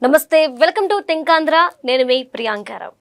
నమస్తే, welcome to థింకాంధ్ర. నేను మీ ప్రియాంకారావు.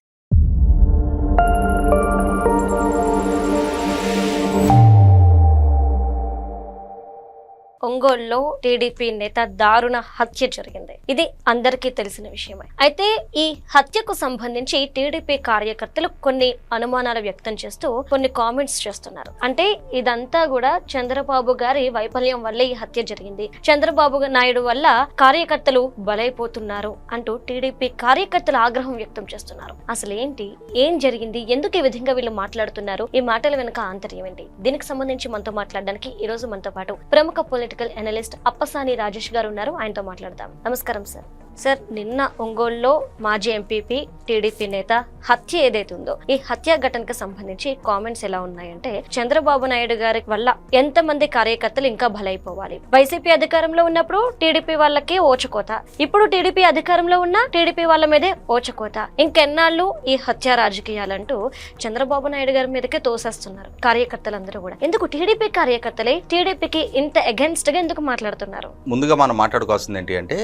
ఒంగోలులో టీడీపీ నేత దారుణ హత్య జరిగింది. ఇది అందరికీ తెలిసిన విషయమే. అయితే ఈ హత్యకు సంబంధించి టీడీపీ కార్యకర్తలు కొన్ని అనుమానాలు వ్యక్తం చేస్తూ కొన్ని కామెంట్స్ చేస్తున్నారు. అంటే ఇదంతా కూడా చంద్రబాబు గారి వైఫల్యం వల్లే ఈ హత్య జరిగింది, చంద్రబాబు నాయుడు వల్ల కార్యకర్తలు బలైపోతున్నారు అంటూ టీడీపీ కార్యకర్తలు ఆగ్రహం వ్యక్తం చేస్తున్నారు. అసలు ఏంటి, ఏం జరిగింది, ఎందుకు ఈ విధంగా వీళ్ళు మాట్లాడుతున్నారు, ఈ మాటల వెనుక ఆంతర్యం ఏంటి? దీనికి సంబంధించి మనతో మాట్లాడడానికి ఈ రోజు మనతో పాటు ప్రముఖ పొలిటికల్ అనలిస్ట్ అప్పసాని రాజేష్ గారు ఉన్నారు. ఆయనతో మాట్లాడదాం. నమస్కారం సార్. సార్, నిన్న ఒంగోలులో మాజీ ఎంపీపీ టీడీపీ నేత హత్య ఏదైతే ఉందో, ఈ హత్య ఘటనకు సంబంధించి కామెంట్స్ ఎలా ఉన్నాయంటే, చంద్రబాబు నాయుడు గారి వల్ల ఎంతమంది కార్యకర్తలు ఇంకా బలైపోవాలి, వైసీపీ అధికారంలో ఉన్నప్పుడు టీడీపీ వాళ్ళకి ఓచకోత, ఇప్పుడు టీడీపీ అధికారంలో ఉన్న టీడీపీ వాళ్ళ మీదే ఓచకోత, ఇంకెన్నాళ్ళు ఈ హత్య రాజకీయాలంటూ చంద్రబాబు నాయుడు గారి మీదకే తోసేస్తున్నారు కార్యకర్తలందరూ కూడా. ఎందుకు టీడీపీ కార్యకర్తలే టీడీపీకి ఇంత అగెన్స్ట్ గా ఎందుకు మాట్లాడుతున్నారు? ముందుగా మనం మాట్లాడుకోవాల్సింది ఏంటి అంటే,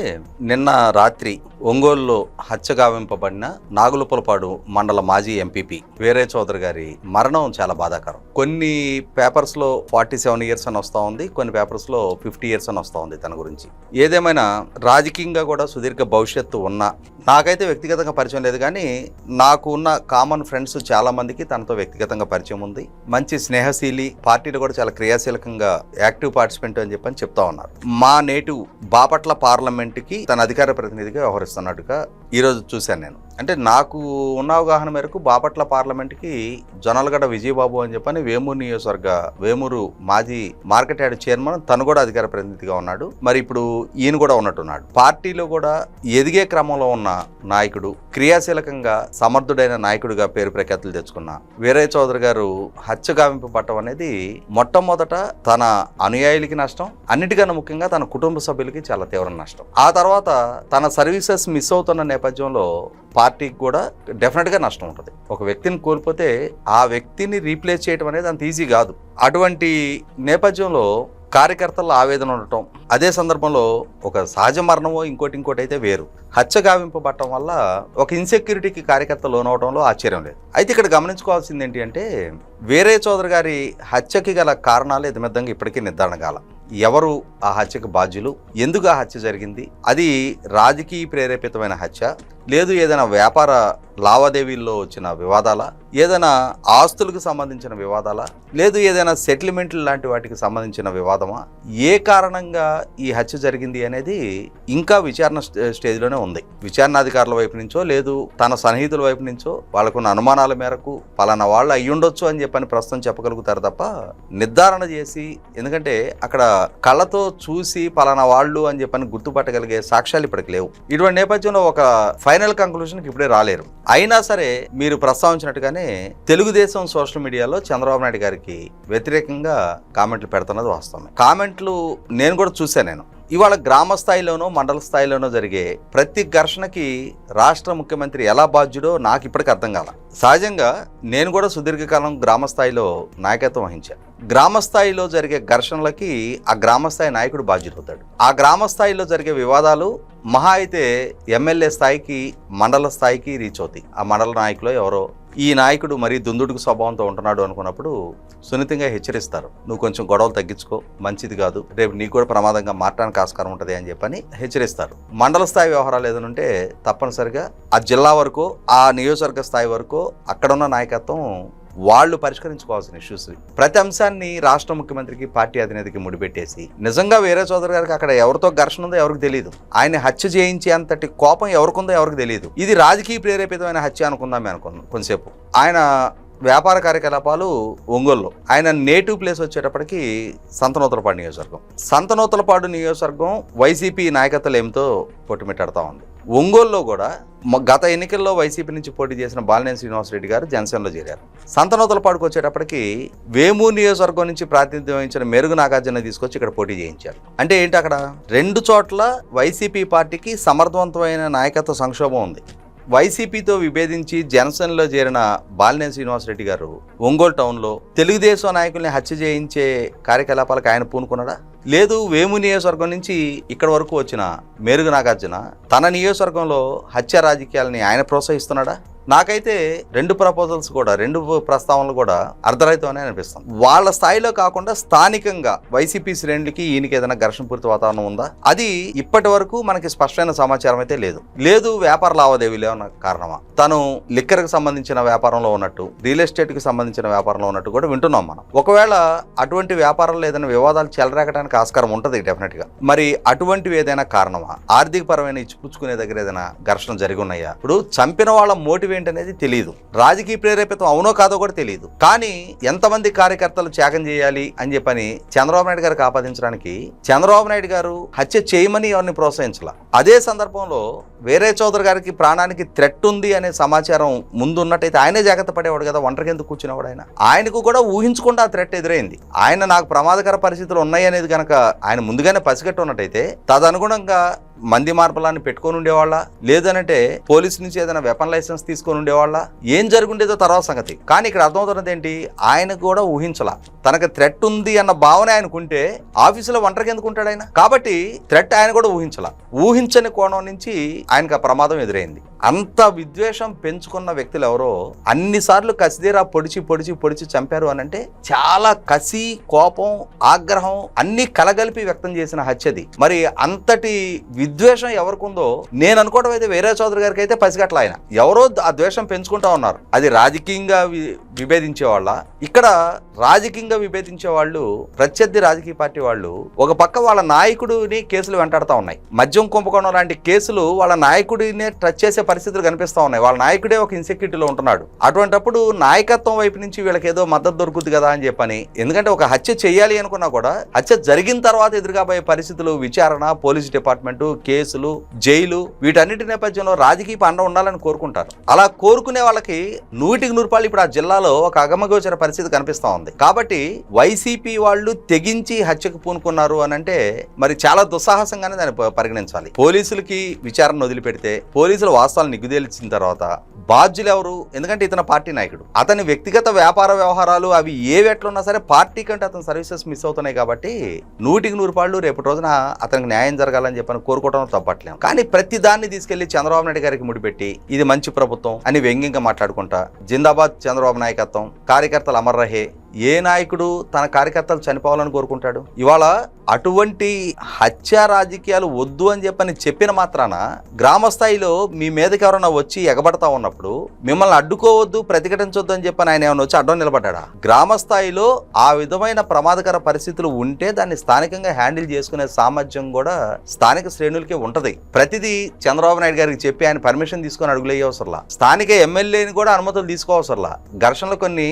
నిన్న రాత్రి ఒంగోలులో హత్య గావింపబడిన నాగులుపులపాడు మండల మాజీ ఎంపీపీ వీరయ్య చౌదరి గారి మరణం చాలా బాధాకరం. కొన్ని పేపర్స్ లో 47 ఇయర్స్ అని వస్తా ఉంది, కొన్ని పేపర్స్ లో 50 ఇయర్స్ అని వస్తా ఉంది తన గురించి. ఏదేమైనా రాజకీయంగా కూడా సుదీర్ఘ భవిష్యత్తు ఉన్న, నాకైతే వ్యక్తిగతంగా పరిచయం లేదు కానీ నాకు ఉన్న కామన్ ఫ్రెండ్స్ చాలా మందికి తనతో వ్యక్తిగతంగా పరిచయం ఉంది. మంచి స్నేహశీలి, పార్టీలో కూడా చాలా క్రియాశీలకంగా యాక్టివ్ పార్టిసిపెంట్ అని చెప్పని చెప్తా ఉన్నారు. మా నేటివ్ బాపట్ల పార్లమెంట్ కి తన అధికార ప్రతినిధిగా వ్యవహరిస్తున్నట్టుగా ఈరోజు చూశాను నేను. అంటే నాకు ఉన్న అవగాహన మేరకు బాపట్ల పార్లమెంట్ కి జొన్నలగడ్డ విజయబాబు అని చెప్పని వేమూరు నియోజకవర్గ వేమూరు మాజీ మార్కెట్ యార్డ్ చైర్మన్, తను కూడా అధికార ప్రతినిధిగా ఉన్నాడు. మరి ఇప్పుడు ఈయన కూడా ఉన్నట్టున్నాడు. పార్టీలో కూడా ఎదిగే క్రమంలో ఉన్న నాయకుడు, క్రియాశీలకంగా సమర్థుడైన నాయకుడిగా పేరు ప్రఖ్యాతులు తెచ్చుకున్న వీరయ్య చౌదరి గారు హత్య గావింపబడటం అనేది మొట్టమొదట తన అనుయాయులకి నష్టం, అన్నిటికన్నా ముఖ్యంగా తన కుటుంబ సభ్యులకి చాలా తీవ్ర నష్టం. ఆ తర్వాత తన సర్వీసెస్ మిస్ అవుతున్న నేపథ్యంలో పార్టీకి కూడా డెఫినెట్గా నష్టం ఉంటుంది. ఒక వ్యక్తిని కోల్పోతే ఆ వ్యక్తిని రీప్లేస్ చేయడం అనేది అంత ఈజీ కాదు. అటువంటి నేపథ్యంలో కార్యకర్తల ఆవేదన ఉండటం, అదే సందర్భంలో ఒక సహజ మరణమో ఇంకోటి అయితే వేరు, హత్య గావింపబడటం వల్ల ఒక ఇన్సెక్యూరిటీకి కార్యకర్త లోనవడంలో ఆశ్చర్యం లేదు. అయితే ఇక్కడ గమనించుకోవాల్సింది ఏంటి అంటే, వీరయ్య చౌదరి గారి హత్యకి గల కారణాలు ఇదమిద్దంగా ఇప్పటికీ నిర్ధారణ కాల. ఎవరు ఆ హత్యకు బాధ్యులు, ఎందుకు ఆ హత్య జరిగింది, అది రాజకీయ ప్రేరేపితమైన హత్య, లేదు ఏదైనా వ్యాపార లావాదేవీల్లో వచ్చిన వివాదాల, ఏదైనా ఆస్తులకు సంబంధించిన వివాదాల, లేదు ఏదైనా సెటిల్మెంట్లు లాంటి వాటికి సంబంధించిన వివాదమా, ఏ కారణంగా ఈ హత్య జరిగింది అనేది ఇంకా విచారణ స్టేజ్లోనే ఉంది. విచారణాధికారుల వైపు నుంచో లేదు తన సన్నిహితుల వైపు నుంచో వాళ్ళకున్న అనుమానాల మేరకు పలానా వాళ్ళు అయ్యుండొచ్చు అని చెప్పని ప్రస్తుతం చెప్పగలుగుతారు తప్ప నిర్ధారణ చేసి, ఎందుకంటే అక్కడ కళ్ళతో చూసి పలానా వాళ్ళు అని చెప్పని గుర్తుపట్టగలిగే సాక్ష్యాలు ఇప్పటికి లేవు. ఇటువంటి నేపథ్యంలో ఒక ఫైనల్ కంక్లూషన్కి ఇప్పుడే రాలేరు. అయినా సరే మీరు ప్రస్తావించినట్టుగానే తెలుగుదేశం సోషల్ మీడియాలో చంద్రబాబు నాయుడు గారికి వ్యతిరేకంగా కామెంట్లు పెడుతున్నది వాస్తవమే. కామెంట్లు నేను కూడా చూశాను. నేను ఇవాళ గ్రామ స్థాయిలోనో మండల స్థాయిలోనో జరిగే ప్రతి ఘర్షణకి రాష్ట్ర ముఖ్యమంత్రి ఎలా బాధ్యుడో నాకు ఇప్పటికీ అర్థం కాల. సహజంగా నేను కూడా సుదీర్ఘకాలం గ్రామ స్థాయిలో నాయకత్వం వహించాను. గ్రామ స్థాయిలో జరిగే ఘర్షణలకి ఆ గ్రామ స్థాయి నాయకుడు బాధ్యుడవుతాడు. ఆ గ్రామ స్థాయిలో జరిగే వివాదాలు మహా అయితే ఎమ్మెల్యే స్థాయికి, మండల స్థాయికి రీచ్ అవుతాయి. ఆ మండల నాయకులు ఎవరో ఈ నాయకుడు మరీ దుందుడుకు స్వభావంతో ఉంటున్నాడు అనుకున్నప్పుడు సున్నితంగా హెచ్చరిస్తారు, నువ్వు కొంచెం గొడవలు తగ్గించుకో, మంచిది కాదు, రేపు నీకు కూడా ప్రమాదంగా మారడానికి ఆస్కారం ఉంటుంది అని చెప్పని హెచ్చరిస్తారు. మండల స్థాయి వ్యవహారాలు ఏదైనా ఉంటే తప్పనిసరిగా ఆ జిల్లా వరకు, ఆ నియోజకవర్గ స్థాయి వరకు అక్కడున్న నాయకత్వం వాళ్ళు పరిష్కరించుకోవాల్సిన ఇష్యూస్. ప్రతి అంశాన్ని రాష్ట్ర ముఖ్యమంత్రికి, పార్టీ అధినేతకి ముడిపెట్టేసి, నిజంగా వీరయ్య చౌదరి గారికి అక్కడ ఎవరితో ఘర్షణ ఉందో ఎవరికి తెలియదు, ఆయన హత్య చేయించే అంతటి కోపం ఎవరికుందో ఎవరికి తెలియదు. ఇది రాజకీయ ప్రేరేపితమైన హత్య అనుకుందాం కొంతసేపు. ఆయన వ్యాపార కార్యకలాపాలు ఒంగోలులో, ఆయన నేటివ్ ప్లేస్ వచ్చేటప్పటికి సంతనూతలపాడు నియోజకవర్గం. సంతనూతలపాడు నియోజకవర్గం వైసీపీ నాయకత్వం ఏమితో పొట్టిమిట్టాడుతూ ఉంది. ఒంగోలులో కూడా గత ఎన్నికల్లో వైసీపీ నుంచి పోటీ చేసిన బాలినేని శ్రీనివాసరెడ్డి గారు జనసేనలో చేరారు. సంతనూతలపాడుకు వచ్చేటప్పటికి వేమూరు నియోజకవర్గం నుంచి ప్రాతినిధ్యం వహించిన మెరుగు నాగార్జున తీసుకొచ్చి ఇక్కడ పోటీ చేయించారు. అంటే ఏంటి, అక్కడ 2 చోట్ల వైసీపీ పార్టీకి సమర్థవంతమైన నాయకత్వ సంక్షోభం ఉంది. వైసీపీతో విభేదించి జనసేనలో చేరిన బాలినేని శ్రీనివాసరెడ్డి గారు ఒంగోలు టౌన్లో తెలుగుదేశం నాయకుల్ని హత్య చేయించే కార్యకలాపాలకు ఆయన పూనుకున్నాడా? లేదు వేము నియోజకవర్గం నుంచి ఇక్కడ వరకు వచ్చిన మేరుగు నాగార్జున తన నియోజకవర్గంలో హత్య రాజకీయాలని ఆయన ప్రోత్సహిస్తున్నాడా? నాకైతే రెండు ప్రపోజల్స్ కూడా, రెండు ప్రస్తావనలు కూడా అర్ధరహితమని అనిపిస్తుంది. వాళ్ళ స్థాయిలో కాకుండా స్థానికంగా వైసీపీ శ్రేణులకి ఈయనకి ఏదైనా ఘర్షణపూరిత వాతావరణం ఉందా? అది ఇప్పటి వరకు మనకి స్పష్టమైన సమాచారం అయితే లేదు. వ్యాపార లావాదేవీలు ఏమన్నా కారణమా? తను లిక్కర్కి సంబంధించిన వ్యాపారంలో ఉన్నట్టు, రియల్ ఎస్టేట్కి సంబంధించిన వ్యాపారంలో ఉన్నట్టు కూడా వింటున్నాం మనం. ఒకవేళ అటువంటి వ్యాపారంలో ఏదైనా వివాదాలు చెలరేగడానికి ఆస్కారం ఉంటుంది డెఫినెట్ గా. మరి అటువంటివి ఏదైనా కారణమా? ఆర్థిక పరమైన ఇచ్చిపుచ్చుకునే దగ్గర ఏదైనా ఘర్షణ జరిగి ఉన్నాయా? ఇప్పుడు చంపిన వాళ్ళ మోటివ్ ఏంటనేది తెలియదు, రాజకీయ ప్రేరేపితం అవునో కాదో కూడా తెలియదు. కానీ ఎంతమంది కార్యకర్తలు త్యాగం చేయాలి అని చెప్పని చంద్రబాబు నాయుడు గారికి ఆపాదించడానికి చంద్రబాబు నాయుడు గారు హత్య చేయమని ఎవరిని ప్రోత్సహించాల. అదే సందర్భంలో వేరే చౌదరి గారికి ప్రాణానికి థ్రెట్ ఉంది అనే సమాచారం ముందున్నట్టయితే ఆయనే జాగ్రత్త పడేవాడు కదా, ఒంటరికి ఎందుకు కూర్చునేవాడు ఆయన? ఆయనకు కూడా ఊహించకుండా ఆ థ్రెట్ ఎదురైంది. ఆయన నాకు ప్రమాదకర పరిస్థితులు ఉన్నాయి అనేది కనుక ఆయన ముందుగానే పసిగట్టు ఉన్నట్టయితే తదనుగుణంగా మంది మార్బలాన్ని పెట్టుకొని ఉండేవాళ్ళ, లేదనంటే పోలీసు నుంచి ఏదైనా వెపన్ లైసెన్స్ తీసుకొని ఉండేవాళ్ళ, ఏం జరుగుండేదో తర్వాత సంగతి. కానీ ఇక్కడ అర్థమవుతున్నది ఏంటి, ఆయన కూడా ఊహించలా. తనకు థ్రెట్ ఉంది అన్న భావన ఆయనకుంటే ఆఫీసులో ఒంటరికి ఎందుకు ఉంటాడు ఆయన? కాబట్టి థ్రెట్ ఆయన కూడా ఊహించలా. ఊహించని కోణం నుంచి ఆయనకు ఆ ప్రమాదం ఎదురైంది. అంత విద్వేషం పెంచుకున్న వ్యక్తులు ఎవరో అన్నిసార్లు కసిదీరా పొడిచి చంపారు అని అంటే చాలా కసి, కోపం, ఆగ్రహం అన్ని కలగలిపి వ్యక్తం చేసిన హత్యది. మరి అంతటి విద్వేషం ఎవరికుందో నేను అనుకోవడం అయితే వేరే చౌదరి గారికి అయితే పసిగట్ల. ఆయన ఎవరో ఆ ద్వేషం పెంచుకుంటా ఉన్నారు. అది రాజకీయంగా విభేదించే వాళ్ళ, ఇక్కడ రాజకీయంగా విభేదించే వాళ్ళు ప్రత్యర్థి రాజకీయ పార్టీ వాళ్ళు ఒక పక్క వాళ్ళ నాయకుడిని కేసులు వెంటాడుతూ ఉన్నాయి. మద్యం కుంభకోణం లాంటి కేసులు వాళ్ళ నాయకుడినే టచ్ చేసే పరిస్థితులు కనిపిస్తా ఉన్నాయి. వాళ్ళ నాయకుడే ఒక ఇన్సెక్యూరిటీలో ఉంటున్నాడు. అటువంటప్పుడు నాయకత్వం వైపు నుంచి వీళ్ళకి ఏదో మద్దతు దొరుకుతుంది కదా అని చెప్పని, ఎందుకంటే ఒక హత్య చేయాలి అనుకున్నా కూడా హత్య జరిగిన తర్వాత ఎదురుగాబోయే పరిస్థితులు, విచారణ, పోలీస్ డిపార్ట్మెంటు, కేసులు, జైలు, వీటన్నిటి నేపథ్యంలో రాజకీయ అండ ఉండాలని కోరుకుంటారు. అలా కోరుకునే వాళ్ళకి 100% ఇప్పుడు ఆ జిల్లాలో ఒక అగమగోచర పరిస్థితి కనిపిస్తా ఉంది. కాబట్టి వైసీపీ వాళ్ళు తెగించి హత్యకు పూనుకున్నారు అని అంటే మరి చాలా దుస్సాహసంగానే దాన్ని పరిగణించాలి. పోలీసులకి విచారణ వదిలిపెడితే పోలీసులు వాస్తవాలు నిగ్గుదేల్చిన తర్వాత బాధ్యులు ఎవరు? ఎందుకంటే ఇతను పార్టీ నాయకుడు. అతని వ్యక్తిగత వ్యాపార వ్యవహారాలు అవి ఎట్లున్నా సరే పార్టీ కంటే అతని సర్వీసెస్ మిస్ అవుతున్నాయి. కాబట్టి 100% రేపటి రోజున అతనికి న్యాయం జరగాలని చెప్పని కోరుకోవడం తప్పట్లేము. కానీ ప్రతి దాన్ని తీసుకెళ్లి చంద్రబాబు నాయుడు గారికి ముడిపెట్టి ఇది మంచి ప్రభుత్వం అని వ్యంగ్యంగా మాట్లాడుకుంటా, జిందాబాద్ చంద్రబాబు నాయకత్వం, కార్యకర్తలు అమర్ రహే. ఏ నాయకుడు తన కార్యకర్తలు చనిపోవాలని కోరుకుంటాడు? ఇవాళ అటువంటి హత్య రాజకీయాలు వద్దు అని చెప్పిన మాత్రాన గ్రామ స్థాయిలో మీ మీదకి ఎవరైనా వచ్చి ఎగబడతా ఉన్నప్పుడు మిమ్మల్ని అడ్డుకోవద్దు, ప్రతిఘటించొద్దు అని చెప్పని ఆయన ఏమైనా వచ్చి అడ్డం నిలబడ్డా? గ్రామ స్థాయిలో ఆ విధమైన ప్రమాదకర పరిస్థితులు ఉంటే దాన్ని స్థానికంగా హ్యాండిల్ చేసుకునే సామర్థ్యం కూడా స్థానిక శ్రేణులకే ఉంటది. ప్రతిదీ చంద్రబాబు నాయుడు గారికి చెప్పి ఆయన పర్మిషన్ తీసుకొని అడుగులేయ అవసరంలా, స్థానిక ఎమ్మెల్యేని కూడా అనుమతులు తీసుకోవసరంలా. ఘర్షణలు కొన్ని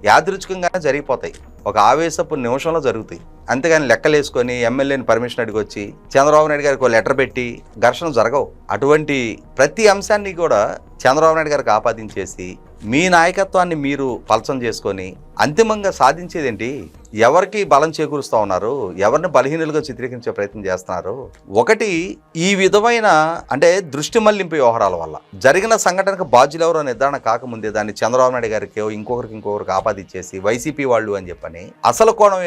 యాదృచ్ఛికంగానే జరిగిపోతాయి, ఒక ఆవేశపు నిమిషంలో జరుగుతాయి. అంతేగాని లెక్కలేసుకొని ఎమ్మెల్యేని పర్మిషన్ అడిగి వచ్చి చంద్రబాబు నాయుడు గారికి ఒక లెటర్ పెట్టి ఘర్షణ జరగవు. అటువంటి ప్రతి అంశాన్ని కూడా చంద్రబాబు నాయుడు గారికి ఆపాదించేసి మీ నాయకత్వాన్ని మీరు పలసం చేసుకొని అంతిమంగా సాధించేదేంటి? ఎవరికి బలం చేకూరుస్తూ ఉన్నారు? ఎవరిని బలహీనులుగా చిత్రీకరించే ప్రయత్నం చేస్తున్నారు? ఒకటి, ఈ విధమైన అంటే దృష్టి మళ్లింపు వ్యవహారాల వల్ల జరిగిన సంఘటనకు బాధ్యులు ఎవరో నిర్ధారణ కాకముందే దాన్ని చంద్రబాబు నాయుడు గారికి ఇంకొకరికి ఆపాదించేసి వైసీపీ వాళ్ళు అని చెప్పని అసలు కోణం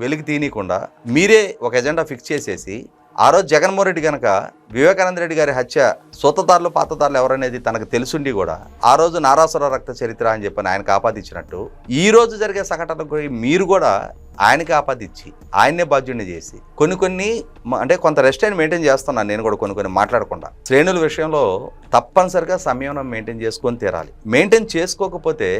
వెలికి తీయకుండా మీరే ఒక ఎజెండా ఫిక్స్ చేసేసి ఆ రోజు జగన్మోహన్ రెడ్డి కనుక వివేకానంద రెడ్డి గారి హత్య సూతదారులు పాతదారులు ఎవరనేది తనకు తెలుసుండి కూడా ఆ రోజు నారాసుర రక్త చరిత్ర అని చెప్పని ఆయనకు ఆపాదించినట్టు ఈ రోజు జరిగే సంఘటనకు మీరు కూడా ఆయనకి ఆపాదించి ఆయన్నే బాధ్యుడిని చేసి కొన్ని అంటే కొంత రెస్టైన్ మెయింటైన్ చేస్తున్నాను నేను కూడా కొన్ని మాట్లాడకుండా. శ్రేణుల విషయంలో తప్పనిసరిగా సంయమనం మెయింటైన్ చేసుకొని తీరాలి. మెయింటైన్ చేసుకోకపోతే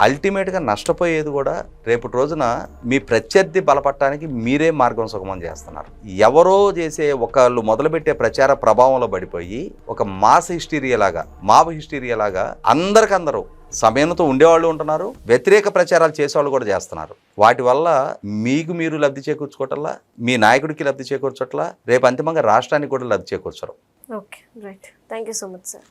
అల్టిమేట్గా నష్టపోయేది కూడా రేపటి రోజున మీ ప్రత్యర్థి బలపడటానికి మీరే మార్గం సుగమం చేస్తున్నారు. ఎవరో చేసే ఒకళ్ళు మొదలుపెట్టే ప్రచార ప్రభావంలో పడిపోయి ఒక మాస్ హిస్టీరియలాగా, మాబ్ హిస్టీరియలాగా అందరికందరూ సమయంతో ఉండేవాళ్ళు ఉంటున్నారు, వ్యతిరేక ప్రచారాలు చేసేవాళ్ళు కూడా చేస్తున్నారు. వాటి వల్ల మీకు మీరు లబ్ధి చేకూర్చుకోవట్లా, మీ నాయకుడికి లబ్ధి చేకూర్చట్లా, రేపు అంతిమంగా రాష్ట్రానికి కూడా లబ్ధి చేకూర్చరు. Okay, right. Thank you so much sir.